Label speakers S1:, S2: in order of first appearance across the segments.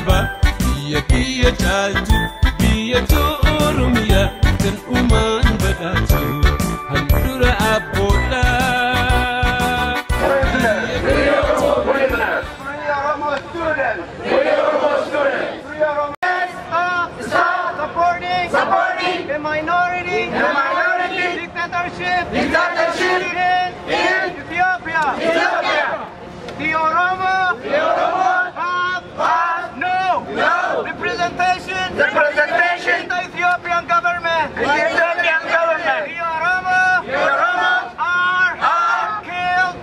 S1: Araba, Biyya caaltu, biyyatu Oromiyaa, kan uumaan badhaatu, handhuura abboodhaa.
S2: Supporting the minority dictatorship in Ethiopia. The Oromo have no representation in the Ethiopian government. The Oromo are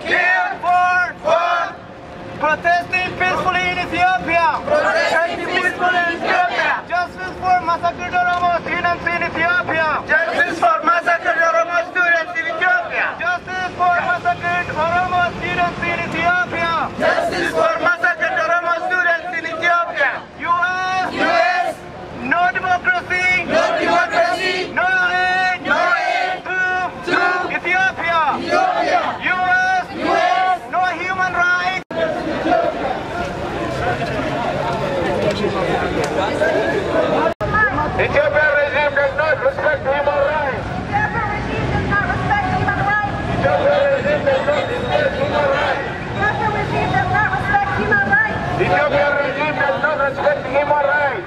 S2: killed for protesting peacefully in Ethiopia. Justice for massacred Oromo students in Ethiopia. Justice for massacred Oromo students in Ethiopia. Justice for massacred Oromo students in Ethiopia. Justice for massacred Oromo students in Ethiopia. US, no democracy, no aid to Ethiopia. US, no human rights. Ethiopian regime does not respect human rights. Ethiopian regime does not respect human rights. Ethiopian regime does not respect human rights. Ethiopian regime does not respect human rights.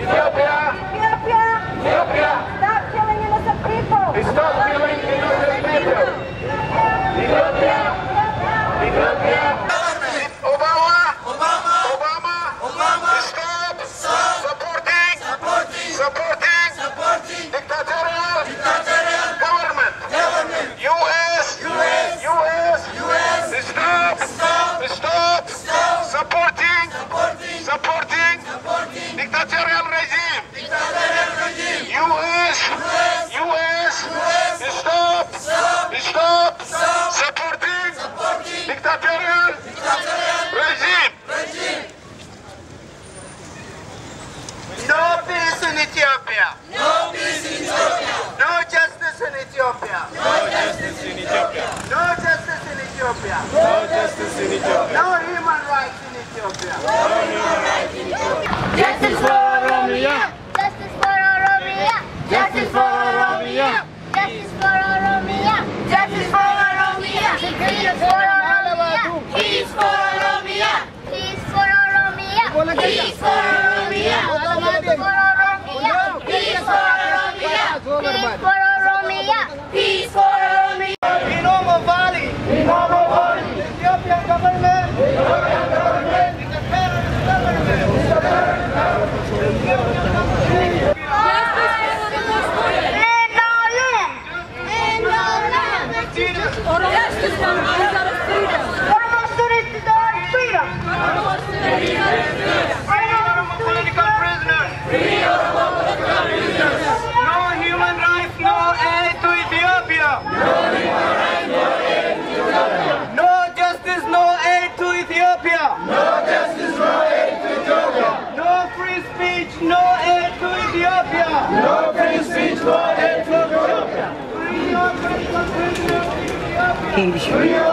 S2: Ethiopia. Stop killing innocent people. Stop killing innocent people. Ethiopia. Obama. Stop supporting dictatorial government. US. Stop supporting dictatorial regime. US. Stop supporting dictatorial regime. No peace in Ethiopia. No justice in Ethiopia. No human rights in Ethiopia.
S3: Justice for Oromia. Justice for Oromia. Justice for Oromia. Justice for Oromia. Justice for Oromia. Peace for Oromia. Peace for Oromia. Peace for Oromia. Peace for Oromia. Peace for Oromia. Peace for Oromia.
S2: In Omo Valley. Ethiopian government. Is a terrorist government. Political prisoners. No human rights, no aid to Ethiopia. No justice, no aid to Ethiopia. No free speech, no aid to Ethiopia. Free your political prisoners in Ethiopia.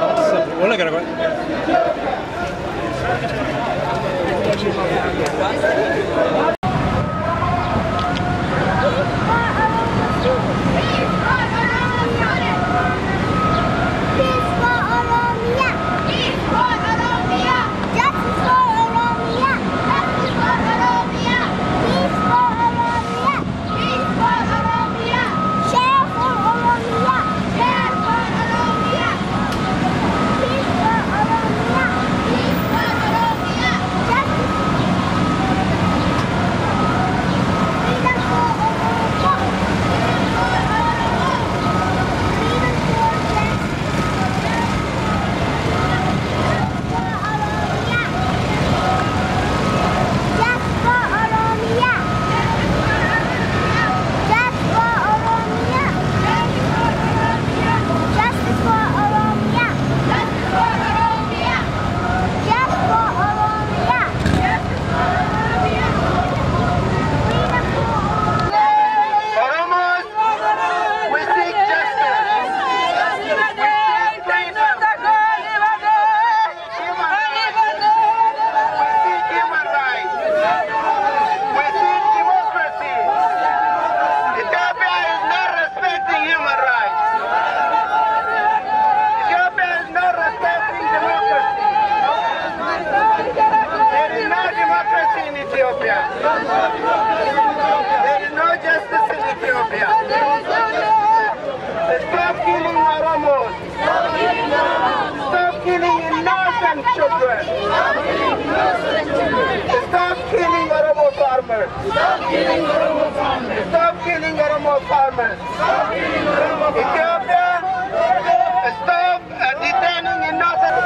S2: children. Stop killing Oromo farmers. Stop killing Oromo farmers. Stop killing Oromo farmers. Ethiopia, stop detaining innocent.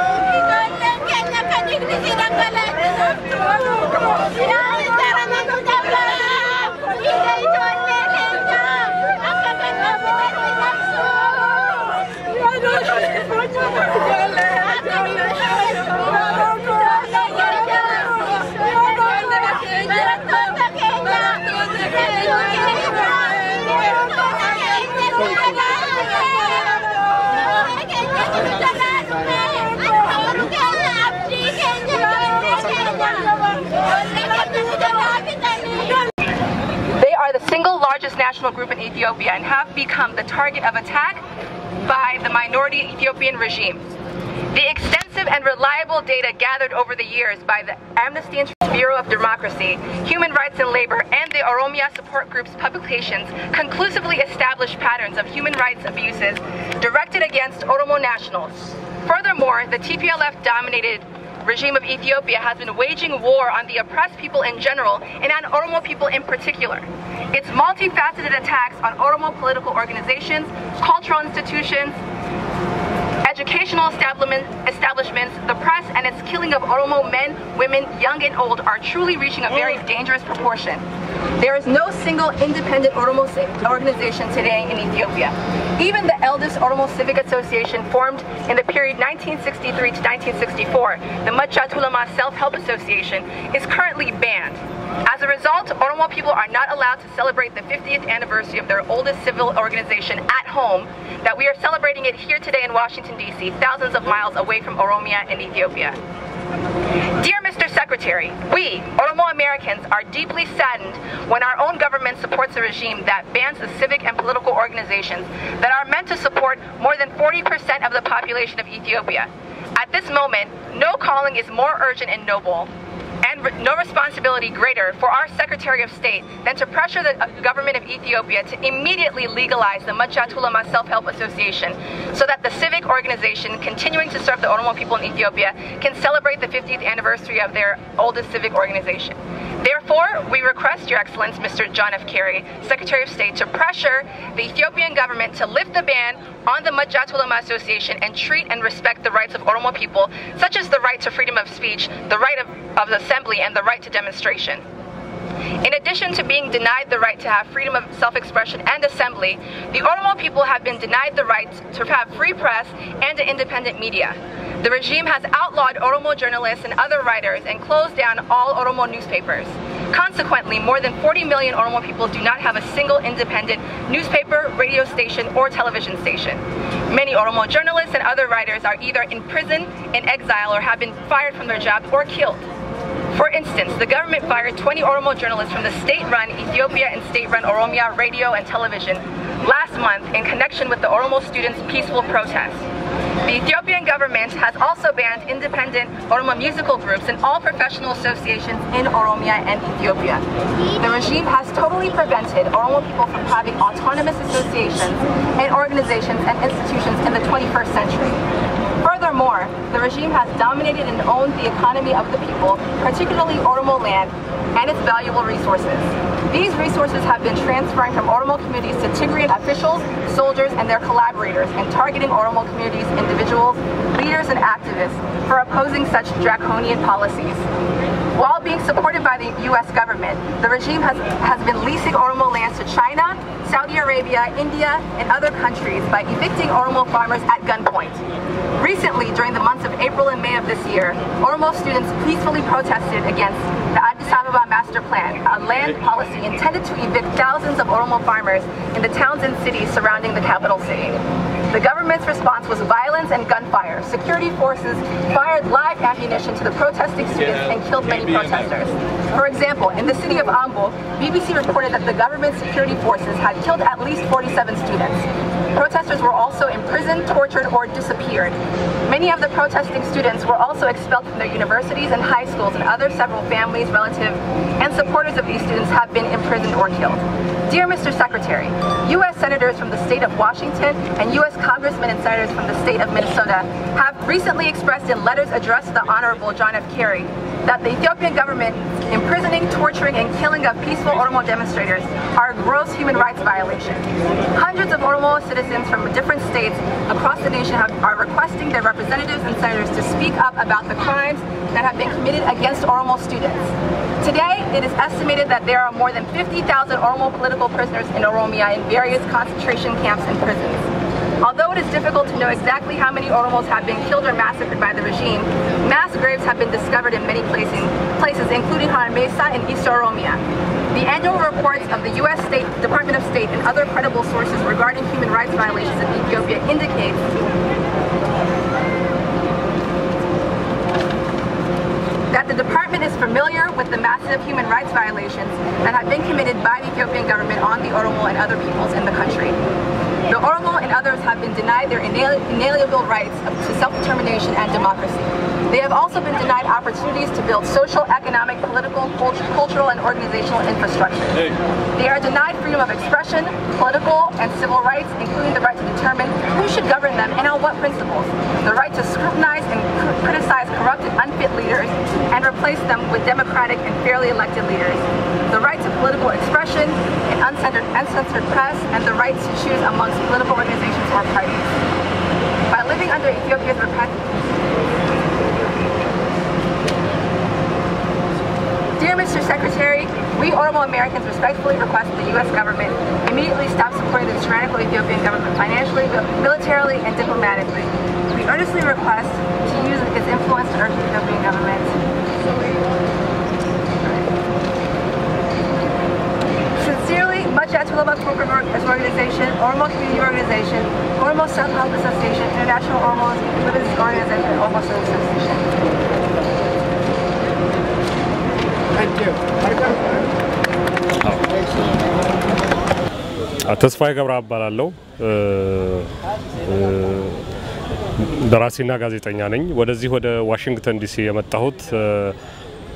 S4: They are the single largest national group in Ethiopia and have become the target of attack by the minority Ethiopian regime. The extensive and reliable data gathered over the years by the Amnesty International Bureau of Democracy, Human Rights and Labor, and the Oromia Support Group's publications conclusively establish patterns of human rights abuses directed against Oromo nationals. Furthermore, the TPLF-dominated regime of Ethiopia has been waging war on the oppressed people in general and on Oromo people in particular. Its multifaceted attacks on Oromo political organizations, cultural institutions, educational establishments, the press, and its killing of Oromo men, women, young and old are truly reaching a very dangerous proportion. There is no single independent Oromo organization today in Ethiopia. Even the eldest Oromo Civic Association, formed in the period 1963 to 1964, the Machat Ulama Self-Help Association, is currently banned. As a result, Oromo people are not allowed to celebrate the 50th anniversary of their oldest civil organization at home, that we are celebrating it here today in Washington, D.C., thousands of miles away from Oromia in Ethiopia. Dear Mr. Secretary, we, Oromo Americans, are deeply saddened when our own government supports a regime that bans the civic and political organizations that are meant to support more than 40% of the population of Ethiopia. At this moment, no calling is more urgent and noble, and no responsibility greater for our Secretary of State than to pressure the government of Ethiopia to immediately legalize the Machat Ulama Self-Help Association so that the civic organization continuing to serve the Oromo people in Ethiopia can celebrate the 50th anniversary of their oldest civic organization. Therefore, we request Your Excellency, Mr. John F. Kerry, Secretary of State, to pressure the Ethiopian government to lift the ban on the Machat Ulama Association and treat and respect the rights of Oromo people, such as the right to freedom of speech, the right of assembly, and the right to demonstration. In addition to being denied the right to have freedom of self-expression and assembly, the Oromo people have been denied the right to have free press and an independent media. The regime has outlawed Oromo journalists and other writers and closed down all Oromo newspapers. Consequently, more than 40 million Oromo people do not have a single independent newspaper, radio station, or television station. Many Oromo journalists and other writers are either in prison, in exile, or have been fired from their jobs or killed. For instance, the government fired 20 Oromo journalists from the state-run Ethiopia and state-run Oromia radio and television last month in connection with the Oromo students' peaceful protest. The Ethiopian government has also banned independent Oromo musical groups and all professional associations in Oromia and Ethiopia. The regime has totally prevented Oromo people from having autonomous associations and organizations and institutions in the 21st century. Furthermore, the regime has dominated and owned the economy of the people, particularly Oromo land, and its valuable resources. These resources have been transferring from Oromo communities to Tigrayan officials, soldiers, and their collaborators, and targeting Oromo communities, individuals, leaders, and activists for opposing such draconian policies. While being supported by the U.S. government, the regime has been leasing Oromo lands to China, Saudi Arabia, India, and other countries by evicting Oromo farmers at gunpoint. Recently, during the months of April and May of this year, Oromo students peacefully protested against the Addis Ababa Master Plan, a land policy intended to evict thousands of Oromo farmers in the towns and cities surrounding the capital city. The government's response was violence and gunfire. Security forces fired live ammunition to the protesting students and killed many protesters. For example, in the city of Ambo, BBC reported that the government security forces had killed at least 47 students. protesters were also imprisoned, tortured, or disappeared. Many of the protesting students were also expelled from their universities and high schools, and several families, relatives, and supporters of these students have been imprisoned or killed. Dear Mr. Secretary, U.S. senators from the state of Washington and U.S. congressmen and senators from the state of Minnesota have recently expressed in letters addressed to the Honorable John F. Kerry that the Ethiopian government imprisoning, torturing, and killing of peaceful Oromo demonstrators are a gross human rights violation. Hundreds of Oromo citizens from different states across the nation are requesting their representatives and senators to speak up about the crimes that have been committed against Oromo students. Today, it is estimated that there are more than 50,000 Oromo political prisoners in Oromia in various concentration camps and prisons. Although it is difficult to know exactly how many Oromos have been killed or massacred by the regime, mass graves have been discovered in many places, including Hargeisa in East Oromia. The annual reports of the U.S. Department of State and other credible sources regarding human rights violations in Ethiopia indicate that the department is familiar with the massive human rights violations that have been committed by the Ethiopian government on the Oromo and other peoples in the country. The Oromo and others have been denied their inalienable rights to self-determination and democracy. They have also been denied opportunities to build social, economic, political, cultural, and organizational infrastructure. They are denied freedom of expression, political, and civil rights, including the right to determine who should govern them and on what principles, the right to scrutinize and criticize corrupt and unfit leaders, and replace them with democratic and fairly elected leaders, the right to political expression, an uncensored press, and the right to choose amongst political organizations or parties. By living under Ethiopia's Dear Mr. Secretary, we Oromo Americans respectfully request that the U.S. government immediately stop supporting the tyrannical Ethiopian government financially, militarily, and diplomatically. We earnestly request to use its influence to urge the Ethiopian government. Sincerely, much Atulaba Corporate Organization, Oromo Community Organization, Oromo Self-Help Association, International Oromo Women's Organization, and Oromo Service Association. Thank you.
S5: ተስፋዬ ገብረአብ እባላለሁ ደራሲና ጋዜጠኛ ነኝ ወደዚህ ወደ ዋሽንግተን ዲሲ የመጣሁት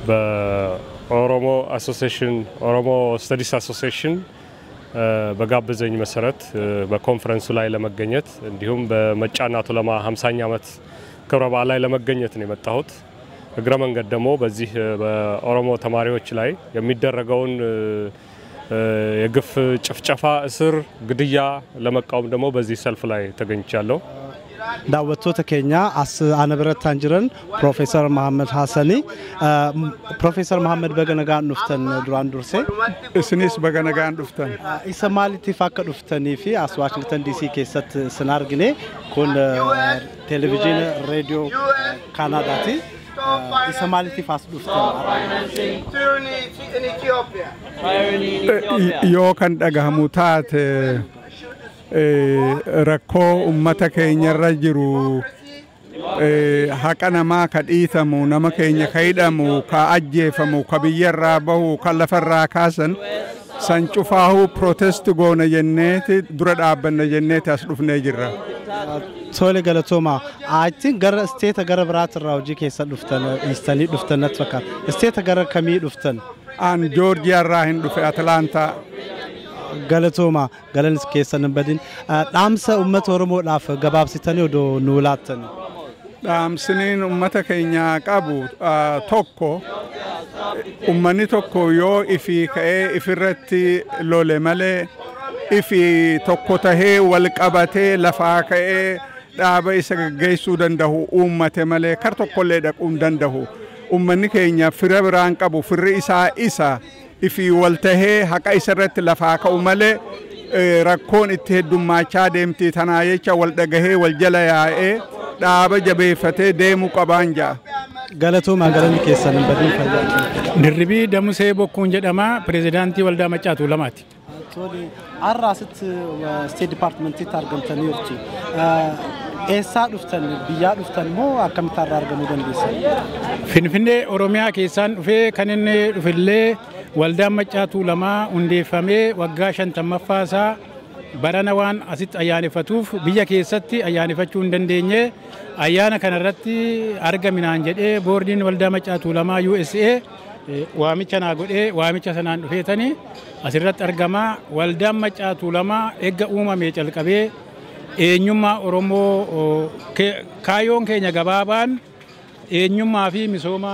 S5: በኦሮሞ አሶሲዬሽን ኦሮሞ ስተዲስ አሶሲዬሽን በጋበዘኝ መሰረት በኮንፈረንሱ ላይ ለመገኘት እንዲሁም በመጫናቱ ለማ 50ኛ ዓመት ክብረ በዓል ላይ ለመገኘት ነው የመጣሁት እግረ መንገድ ደግሞ በዚህ በኦሮሞ ተማሪዎች ላይ የሚደረገውን የግፍ ጭፍጨፋ እስር ግድያ ለመቃወም ደግሞ በዚህ ሰልፍ ላይ ተገኝቻለሁ
S6: daawwattoota keenya as anabrat tanjiran Professor Mohammed Hassani Professor Mohammed baganagaan dhuftan duraan durse
S7: isinis baganagaan dhuftan
S6: isa maaliif akka dhuftanii fi as Washington DC keessatti sin argine kun television radio Canadaati isa maaliif as dhuftan
S2: in Ethiopia
S7: yoo kan dhagahamu taate rakko ummata keenyarra jiru haqa namaa ka dhiitamu nama keenya ka hidhamu ka ajjeefamu ka biyyarraa bahu ka lafarraa kaasan san cufaahu protest goona jenneeti dura dhaabbanna jenneeti as dhufnee jirra
S6: tole galatoma I think gara state gara biraatirraa hojii keessa dhuftan istanii dhuftan natti fakkaata state gara kamii dhuftan
S7: an Georgia irraa hin dhufe Atlanta
S6: galatoma galanis keessan badin dhaamsa ummata oromoodhaaf gabaabsitanii odoo nuulaattan
S7: dhaamsiniin ummata keenya qabu tokko ummanni tokko yoo ifi ka'ee ifirratti lole malee ifi tokko tahee wal qabatee lafaa ka'ee dhaaba isa gaggeessuu danda'u ummate malee kar tokkollee dhaquu danda'u ummanni keenya fira biraan qabu firri isaa isa ifi waltahee haqa isarratti lafaa ka'u malee rakkoon itti heddummaachaa deemti tanaa jecha wal dhagahee wal jala yaa'ee dhaaba jabeeffatee deemuu qabaan jaa
S6: galatoma galani keessan badin fayyaa
S8: Dirribii Damusee Bokkuun jedhama pirezidaantii waldaa Maccaatu Lamaati
S6: tole arraasit state department argamtanii jirtu eessaa dhuftan biyyaa dhuftan moo akkamitti argamuu dandeessan
S8: Finfinnee Oromiyaa keessaan dhufee kan inni dhufillee waldaa Maccaatu Lamaa hundeeffamee waggaa 50ffaasaa barana waan asitti ayyaaneffatuuf biyya keessatti ayyaaneffachuu hin dandeenye ayyaana kanarratti argaminaan jedhee boordiin waldaa Maccaa Tuulamaa USA waamicha naa godhee waamicha sanaan dhufeetanii asirratti argamaa waldaan Maccaa Tuulamaa eegga uumamee calqabee eenyummaa Oromoo kaayyoon keenya gabaabaan eenyummaa fi misooma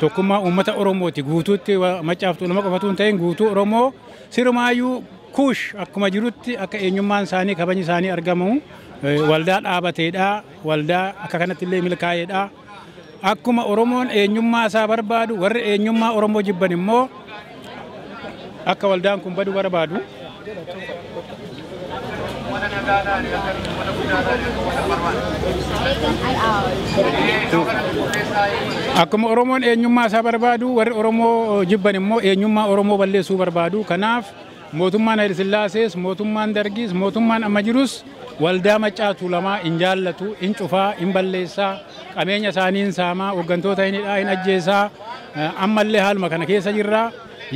S8: tokkummaa uummata Oromooti guutuutti Maccaa Tuulamaa qofatu hin ta'in guutuu Oromoo sirmaayyuu kuush akkuma jirutti akka eenyummaan isaanii kabajni isaanii argamu waldaa dhaabateedha waldaa akka kanatti illee milkaa'eedha akkuma Oromoon eenyummaa isaa barbaadu warri eenyummaa Oromoo jibban immoo akka waldaan kun badu barbaadu akkuma Oromoon eenyummaa isaa barbaadu warri Oromoo jibban immoo eenyummaa Oromoo balleessuu barbaadu kanaaf mootummaan Hayil Sillaasees mootummaan Dargiis mootummaan amma jirus waldaa Maccaa Tuulamaa hin jaallatu hin cufaa hin balleessaa qabeenya isaanii hin saamaa hooggantoota hin ajjeesaa ammallee haaluma kana keessa jirra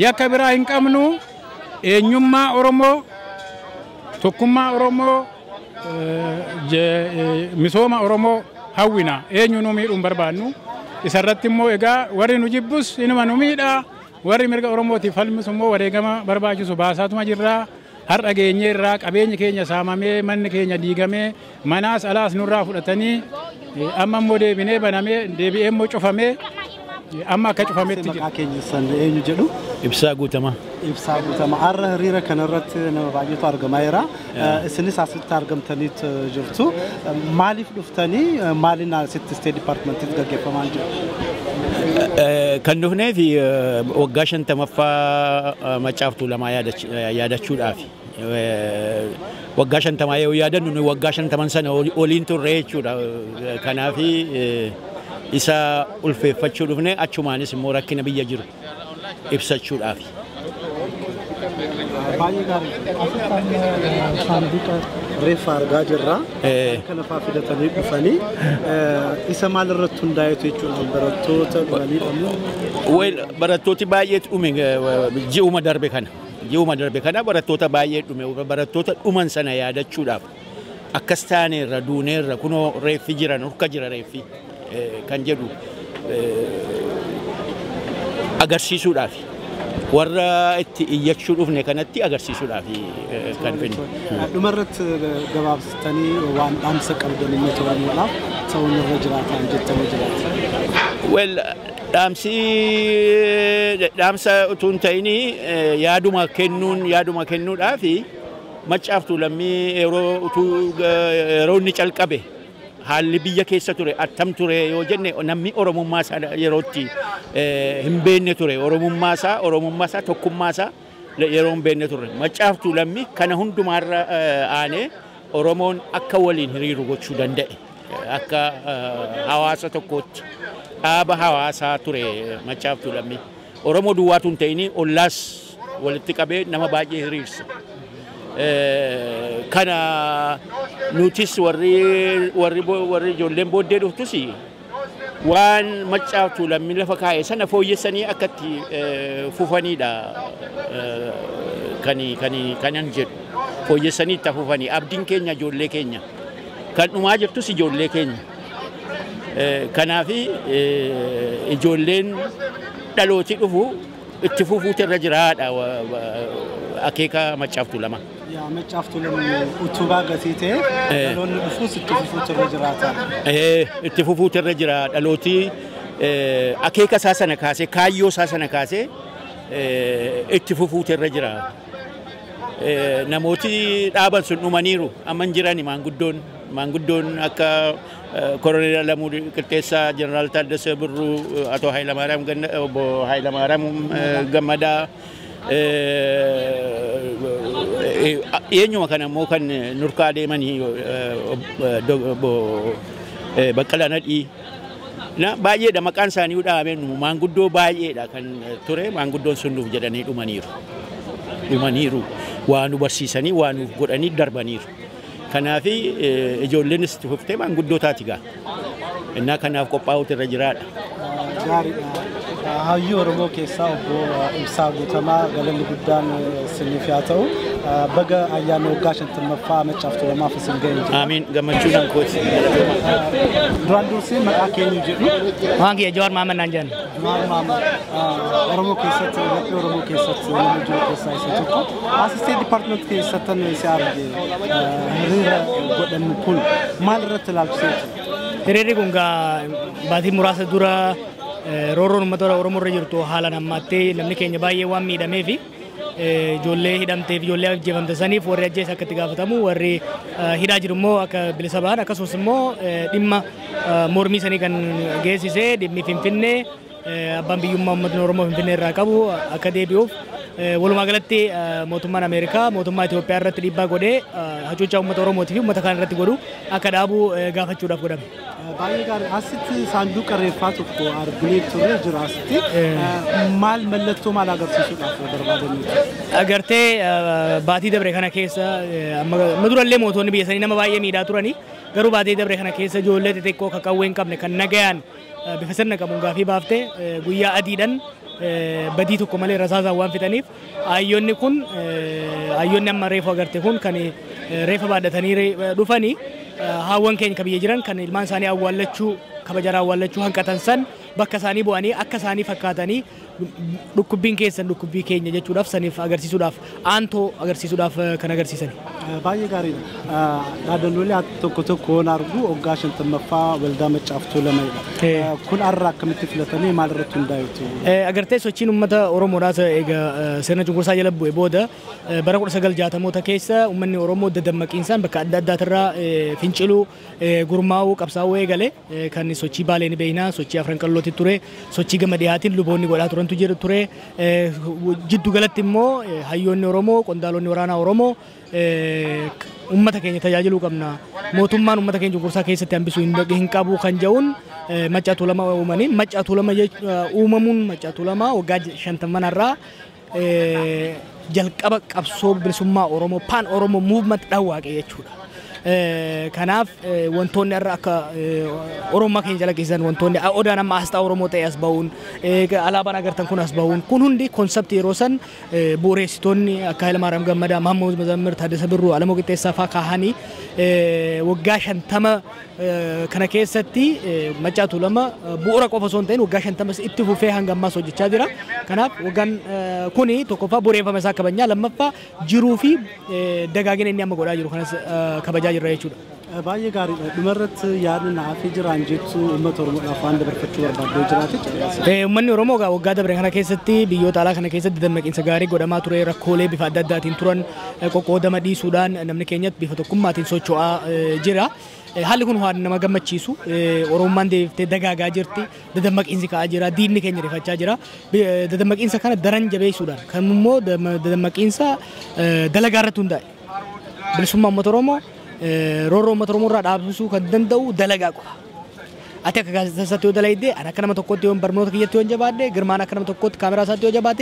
S8: yakka biraa hin qabnu eenyummaa Oromoo tokkummaa Oromoo misooma Oromoo hawwina eenyu nu miidhuun barbaannu isarratti immoo egaa warri nu jibbus inuma nu miidhaa warri mirga Oromootiif falmisu immoo wareegama barbaachisu baasaatuma jirraa har'a geenyeerraa qabeenyi keenya saamamee manni keenya diigamee manaas alaas nurraa fudhatanii amma immoo deebinee banamee deebi'ee immoo cufamee amma akka cufametti jira.
S6: Maqaa keenya san eenyu jedhu?
S9: Ibsaa Guutamaa.
S6: Ibsaa Guutamaa. Har'a hiriira kanarratti nama baay'eetu argamaa jira. Isinis asitti argamtaniit jirtu. Maaliif dhuftanii maaliin asitti State Departmentiitti gaggeeffamaa jiru?
S9: Kan dhufneef waggaa 50ffaa Maccaa Tuulamaa yaadachuudhaaf. Waggaa 50 yoo yaadannu waggaa 50 sana oliin turre jechuudha. Kanaaf isa ulfeeffachuu dhufne achumaanis immoo rakkina biyya jiru ibsachuudhaaf.
S6: Baay'ee gaarii. Saanduqa reeffa argaa jirra. Kana fa'aa fidatanii dhufanii isa maalirratti hundaa'etu jechuudha barattoota dhufanii dhamu.
S9: Barattooti baay'eetu dhume ji'uma darbe kana. Ji'uma darbe kana barattoota baay'ee dhume barattoota dhuman sana yaadachuudhaaf akkas taaneerra duuneerra kunoo reeffi jiran hurka jira reeffi. Kan jedhu agarsiisuudhaaf warra itti iyyachuu dhufne kanatti agarsiisuudhaaf kan finne.
S6: Dhumarratti gabaabsitanii waan dhaamsa qabdan inni to'annuudhaaf ta'uun irra jiraataan jettanii jiraatu.
S9: Well dhaamsa utuu hin ta'in yaaduma kennuudhaaf Maccaa Tuulamaa yeroo inni calqabe haalli biyya keessa ture attam ture yoo jenne namni Oromummaa isaa yerootti hin beekne ture Oromummaa isaa tokkummaa isaa yeroo hin beekne ture Maccaa Tuulamaa kana hundumaarra aanee Oromoon akka waliin hiriiru gochuu danda'e akka hawaasa tokkootti dhaaba hawaasaa ture Maccaa Tuulamaa Oromoo duwwaatu hin ta'in ollaas walitti qabee nama baay'ee hiriirsa. Kana nutis warri ijoolleen booddee dhuftus waan Maccaa Tuulamaa lafa kaa'e sana fooyyessanii akkatti fufanidha kanan jedhu fooyyessanii itti fufanii abdiin keenya ijoollee keenya kan dhumaa jirtus ijoollee keenya kanaaf ijoolleen dhalooti dhufu itti fufuutu irra jiraadha akeeka Maccaa Tuulamaa.
S6: Maccaa Tuulamaa utubaa gatii ta'e dhaloonni dhufuus itti fufuutu irra jiraata.
S9: Itti fufuutu irra jira dhalooti akeeka isaa sana kaasee kaayyoo isaa sana kaasee itti fufuutu irra jira. Namooti dhaaban sun dhumaniiru amma hin jiran maanguddoon akka Koroneel Alamuu Qixxeessaa Jeneraal Taaddasee Birruu Atoo Hayilamaariyaam Gammadaa eenyuma kana immoo kan nurkaa deemanii Baqqalaa Nadhii baay'eedha maqaan isaanii dhahameen maanguddoo baay'eedha kan ture maanguddoon sun nuuf jedhanii dhumaniiru waan nu barsiisanii waan nuuf godhanii darbaniiru. Kanaaf ijoolleenis itti fuftee maanguddootaati gaa. Innaa kanaaf qophaa'uutu irra jiraadha.
S6: Hayyuu Oromoo keessaa obbo Ibsaa Guutamaa galanni guddaan siniif haa ta'u بقى أيام وقاشن تمفا متشافتو لما في سنجين
S9: آمين قمتشونا كوت
S6: دراندوسي ما أكين يجيبو
S10: ماكي جوار مامن نانجن
S6: جوار مامن أورمو كيسات لكي أورمو كيسات نمجو كيسات يساتوكو أسيستي ديبارتمنت كيسات نسيار هريرا قدن كل مال رتلال سيتو
S10: هريري كونغا باتي مراسة دورا رورو نمتورا أورمو رجرتو حالا نماتي نمني كيني باية وامي دميفي جولة هدامتي في جولة جيفان تساني فوري أجي سكتي قافتامو وري هداجرمو أكا بلسابان أكا سوسمو ديما مورمي ساني كان جيسي سي ديمي فيمفيني أبان بيوم محمد نورمو فيمفيني راكابو أكا ديبيوف ولو ما قلتي موتومان أمريكا موتومان إثيوبيا رت ليبا غودي هجوجا أمة أورومو تيفي أمة كان رت غودو أكا دابو غافة چودا غودام
S6: باي غار أسيت صندوق الرفاتو كو أربني توري جراسيتي مال ملتو مال أجر سيسو كافو بربادني
S10: أجرتي باتي دبره خنا كيسا مدور اللي موتوني بيساني نما باي ميدا توراني غرو باتي دبره خنا كيسا جولة تتكو كاوين كم نكان نجان بفسرنا كمونغا في بافته غويا أديدن بدي تو كمالي رزازا وان فتانيف أيون نكون أيون نما ريفو أجرتي كون كاني ريفو بعد ثاني دوفاني هاوان كين كبي يجران كان المان ساني أول لتشو كبجرا أول لتشو هنكتنسن بكساني بواني أكساني فكاتاني دكوبين كيسن دكوبي كين يجي توداف سانيف أجرسي سوداف أنتو أجرسي سوداف كان أجرسي ساني
S6: باي غارين هذا اللي أتوقع كون أرجو أوجاشن تمفا ولدام تشافتو لما كون أرك متفلتني مال رتون دايتو
S10: أجرتي سوتشين أمتا أورومو راس إيجا سنة جوكور ساجل بودا برا سجل جاتا موتا كيسا ومني أورومو ددمك إنسان بكأدد داترا فينشلو غورماو كابساو إيجالي كان سوتشي بالين بينا سوتشي أفرن كلوتي توري سوتشي جمدياتين لبوني قولا تورن تجير توري جدو غلط مو هايون أورومو كوندالون ورانا أورومو ummata keenya tajaajilu qabna mootummaan ummata keenya gursaa keessatti hambisu hin qabu kan jedhuun macaa tuulama uumaniin macaa tuulama uumamuun macaa tuulama waggaa 50 irraa jalqaba qabsoo bilisummaa Oromoo pan Oromoo movement dhawaaqe jechuudha. Kanaaf wantoonni irra akka Oromoo keenya jala keessan wantoonni odaan amma asxaa Oromoo ta'e as bahuun alaabaan agartan kun as bahuun kun hundi konseptii yeroo san bu'uureessitoonni akka Hayilamaariyaam Gammadaa, Mahammad Mazammir, Taaddasa Birruu, Alamuu Qixxeessaa fa'aa kaahanii waggaa 50 kana keessatti macaa tuulama bu'uura qofa osoo hin ta'in waggaa 50 itti fufee hanga ammaas hojjechaa jira. Kanaaf waggaan kuni tokkoffaa bu'uureeffama isaa kabajnaa lammaffaa jiruu fi dagaagina inni amma godhaa jiru kanas kabajaa jirra jechuudha.
S6: Baay'ee gaariidha. Dhumarratti yaadni naaf jiran jettu uummata Oromoodhaaf waan dabarfachuu barbaaddu jiraate.
S10: Uummanni Oromoo waggaa dabre kana keessatti biyyoota alaa kana keessatti dammaqinsa gaarii godhamaa ture rakkoolee bifa adda addaatiin turan qoqqoodama dhiisuudhaan namni keenyatti bifa tokkummaatiin socho'aa jira. Haalli kun waan nama gammachiisu Oromummaan deebiftee dagaagaa jirti dammaqinsi ka'aa jira diinni keenya rifachaa jira dammaqinsa kana daran jabeessuudhaan kan immoo dammaqinsa dalagaa irratti hundaa'e bilisummaa uummata Oromoo roorroo uummata Oromoo irraa dhaabsisuu kan danda'u dalagaa qofa. Ati akka gaazexeessaatti yoo dalagde ani akka nama tokkotti yoo barnoota kiyyatti yoo jabaadde girmaan akka nama tokkotti kaameraa isaatti yoo jabaate